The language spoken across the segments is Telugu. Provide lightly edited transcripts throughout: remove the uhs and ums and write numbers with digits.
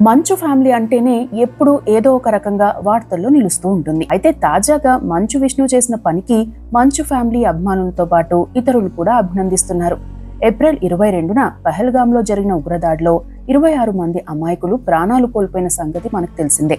మంచు ఫ్యామిలీ అంటేనే ఎప్పుడు ఏదో ఒక రకంగా వార్తల్లో నిలుస్తూ ఉంటుంది. అయితే తాజాగా మంచు విష్ణు చేసిన పనికి మంచు ఫ్యామిలీ అభిమానులతో పాటు ఇతరులు కూడా అభినందిస్తున్నారు. ఏప్రిల్ 22న పహల్గాంలో జరిగిన ఉగ్రదాడిలో 26 మంది అమాయకులు ప్రాణాలు కోల్పోయిన సంగతి మనకు తెలిసిందే.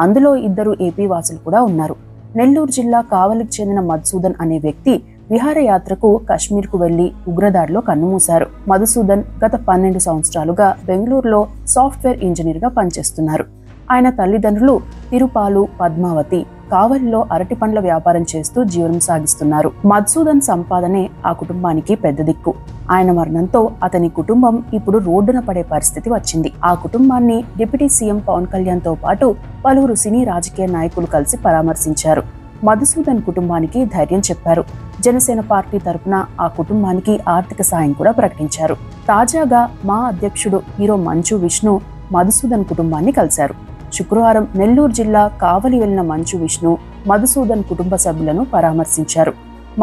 అందులో 2 ఏపీ వాసులు కూడా ఉన్నారు. నెల్లూరు జిల్లా కావలికి చెందిన మధుసూదన్ అనే వ్యక్తి విహారయాత్రకు కశ్మీర్కు వెళ్లి ఉగ్రదాడిలో కన్నుమూశారు. మధుసూదన్ గత 12 సంవత్సరాలుగా బెంగళూరులో సాఫ్ట్వేర్ ఇంజనీర్ గా పనిచేస్తున్నారు. ఆయన తల్లిదండ్రులు తిరుపాలు, పద్మావతి కావలిలో అరటి పండ్ల వ్యాపారం చేస్తూ జీవనం సాగిస్తున్నారు. మధుసూదన్ సంపాదనే ఆ కుటుంబానికి పెద్ద దిక్కు. ఆయన మరణంతో అతని కుటుంబం ఇప్పుడు రోడ్డున పడే పరిస్థితి వచ్చింది. ఆ కుటుంబాన్ని డిప్యూటీ సీఎం పవన్ కళ్యాణ్ తో పాటు పలువురు సినీ రాజకీయ నాయకులు కలిసి పరామర్శించారు. మధుసూదన్ కుటుంబానికి ధైర్యం చెప్పారు. జనసేన పార్టీ తరపున ఆ కుటుంబానికి ఆర్థిక సాయం కూడా ప్రకటించారు. తాజాగా మా అధ్యక్షుడు హీరో మంచు విష్ణు మధుసూదన్ కుటుంబాన్ని కలిశారు. శుక్రవారం నెల్లూరు జిల్లా కావలి వెళ్లిన మంచు విష్ణు మధుసూదన్ కుటుంబ సభ్యులను పరామర్శించారు.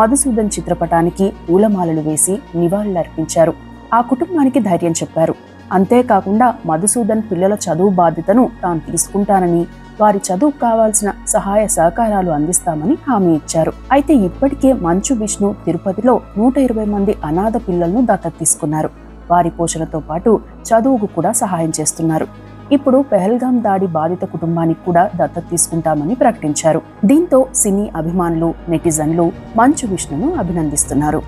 మధుసూదన్ చిత్రపటానికి పూలమాలలు వేసి నివాళులర్పించారు. ఆ కుటుంబానికి ధైర్యం చెప్పారు. అంతేకాకుండా మధుసూదన్ పిల్లల చదువు బాధ్యతను తాను తీసుకుంటానని, వారి చదువుకు కావాల్సిన సహాయ సహకారాలు అందిస్తామని హామీ ఇచ్చారు. అయితే ఇప్పటికే మంచు విష్ణు తిరుపతిలో 120 మంది అనాథ పిల్లలను దత్తత తీసుకున్నారు. వారి పోషణతో పాటు చదువుకు కూడా సహాయం చేస్తున్నారు. ఇప్పుడు పెహల్గాం దాడి బాధిత కుటుంబానికి కూడా దత్తత తీసుకుంటామని ప్రకటించారు. దీంతో సినీ అభిమానులు, నెటిజన్లు మంచు విష్ణును అభినందిస్తున్నారు.